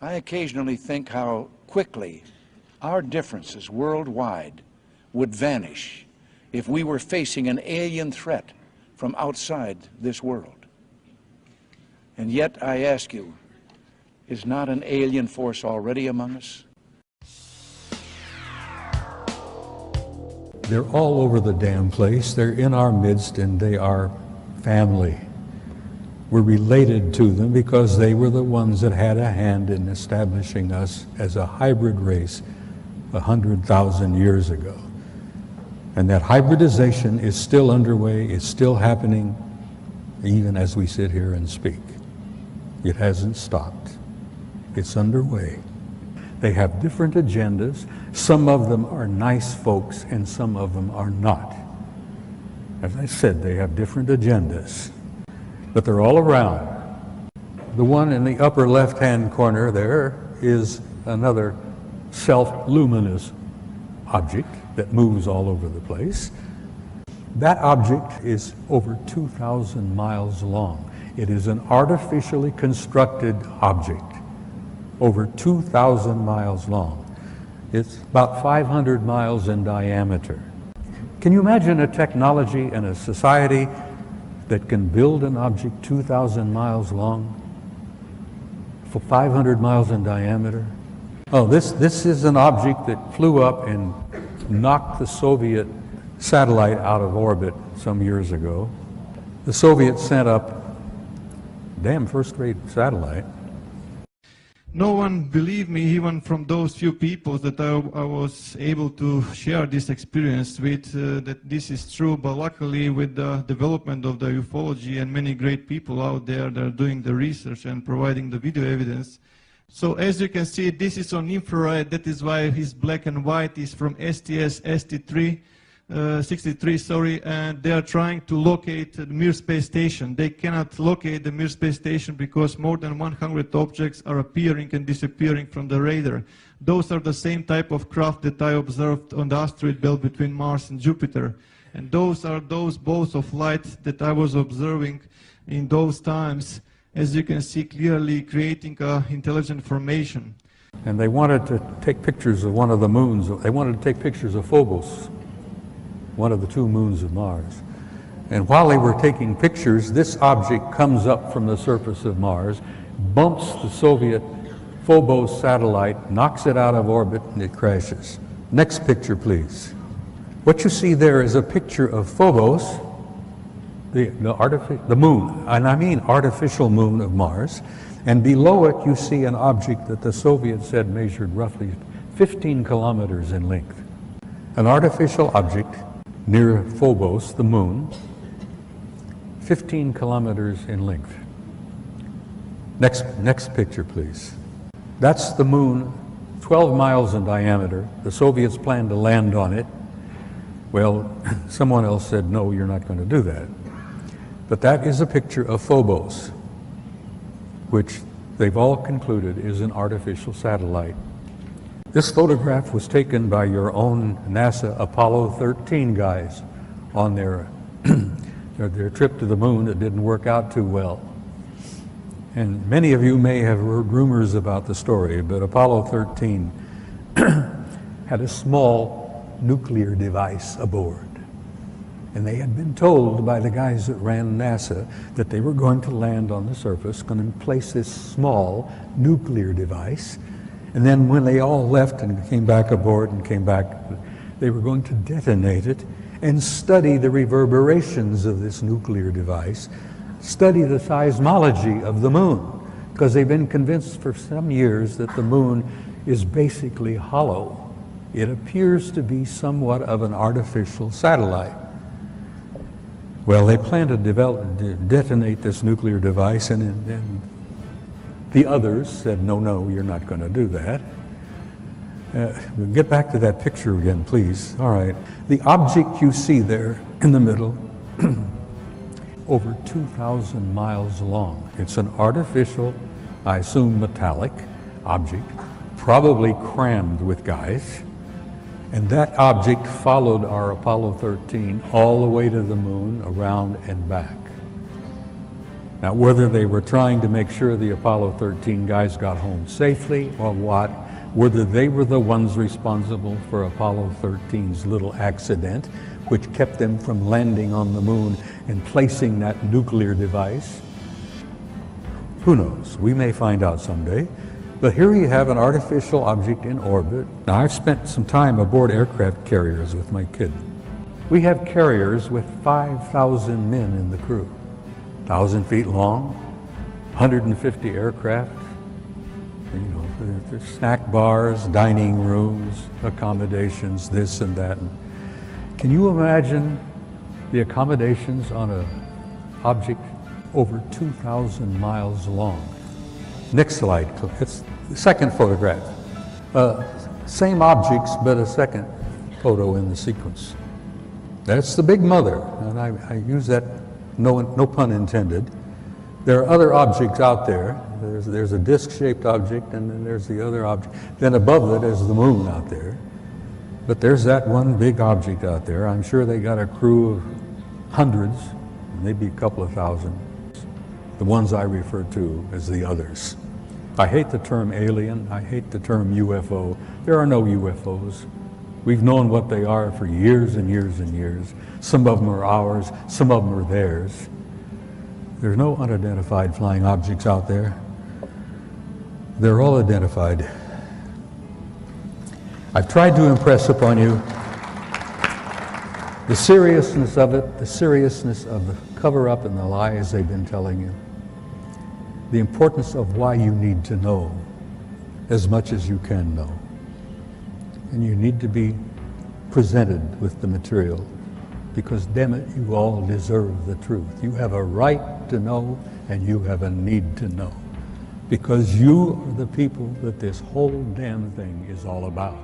I occasionally think how quickly our differences worldwide would vanish if we were facing an alien threat from outside this world. And yet, I ask you, is not an alien force already among us? They're all over the damn place. They're in our midst, and they are family. We're related to them because they were the ones that had a hand in establishing us as a hybrid race 100,000 years ago. And that hybridization is still underway, it's still happening, even as we sit here and speak. It hasn't stopped. It's underway. They have different agendas. Some of them are nice folks and some of them are not. As I said, they have different agendas, but they're all around. The one in the upper left-hand corner there is another self-luminous object that moves all over the place. That object is over 2,000 miles long. It is an artificially constructed object, over 2,000 miles long. It's about 500 miles in diameter. Can you imagine a technology and a society that can build an object 2,000 miles long for 500 miles in diameter? Oh, this is an object that flew up and knocked the Soviet satellite out of orbit some years ago. The Soviets sent up a damn first-rate satellite. No one believed me, even from those few people that I was able to share this experience with, that this is true. But luckily, with the development of the ufology and many great people out there that are doing the research and providing the video evidence. So as you can see, this is on infrared. That is why his black and white is from STS-63. 63, sorry, and they are trying to locate the Mir space station. They cannot locate the Mir space station because more than 100 objects are appearing and disappearing from the radar. Those are the same type of craft that I observed on the asteroid belt between Mars and Jupiter. And those are those balls of light that I was observing in those times, as you can see clearly creating intelligent formation. And they wanted to take pictures of one of the moons. They wanted to take pictures of Phobos, one of the two moons of Mars. And while they were taking pictures, this object comes up from the surface of Mars, bumps the Soviet Phobos satellite, knocks it out of orbit, and it crashes. Next picture, please. What you see there is a picture of Phobos, the moon, and I mean artificial moon of Mars, and below it you see an object that the Soviets said measured roughly 15 kilometers in length. An artificial object near Phobos, the moon, 15 kilometers in length. Next picture, please. That's the moon, 12 miles in diameter. The Soviets planned to land on it. Well, someone else said, no, you're not going to do that. But that is a picture of Phobos, which they've all concluded is an artificial satellite. This photograph was taken by your own NASA Apollo 13 guys on their trip to the moon. It didn't work out too well. And many of you may have heard rumors about the story, but Apollo 13 had a small nuclear device aboard. And they had been told by the guys that ran NASA that they were going to land on the surface, going to place this small nuclear device. And then when they all left and came back aboard and came back, they were going to detonate it and study the reverberations of this nuclear device, study the seismology of the moon, because they've been convinced for some years that the moon is basically hollow. It appears to be somewhat of an artificial satellite. Well, they plan to detonate this nuclear device, and the others said, no, you're not going to do that. We'll get back to that picture again, please. All right. The object you see there in the middle, over 2,000 miles long. It's an artificial, I assume metallic object, probably crammed with guys. And that object followed our Apollo 13 all the way to the moon, around and back. Now, whether they were trying to make sure the Apollo 13 guys got home safely or what, whether they were the ones responsible for Apollo 13's little accident, which kept them from landing on the moon and placing that nuclear device, who knows? We may find out someday. But here you have an artificial object in orbit. Now, I've spent some time aboard aircraft carriers with my kid. We have carriers with 5,000 men in the crew, 1,000 feet long, 150 aircraft. You know, there's snack bars, dining rooms, accommodations, this and that. Can you imagine the accommodations on an object over 2,000 miles long? Next slide, it's the second photograph. Same objects, but a second photo in the sequence. That's the big mother, and I use that, no pun intended. There are other objects out there. There's a disc-shaped object, and then there's the other object. Then above it is the moon out there. But there's that one big object out there. I'm sure they got a crew of hundreds, maybe a couple of thousand. The ones I refer to as the others. I hate the term alien. I hate the term UFO. There are no UFOs. We've known what they are for years and years and years. Some of them are ours, some of them are theirs. There's no unidentified flying objects out there. They're all identified. I've tried to impress upon you the seriousness of it, the seriousness of the cover-up and the lies they've been telling you, the importance of why you need to know as much as you can know. And you need to be presented with the material because, damn it, you all deserve the truth. You have a right to know and you have a need to know because you are the people that this whole damn thing is all about.